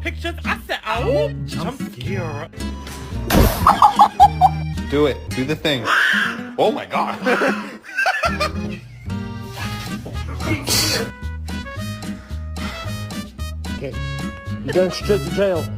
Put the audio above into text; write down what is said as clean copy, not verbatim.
Pictures I said, oh, jump scare. Do it. Do the thing. Oh my god. Okay. You're going straight to jail.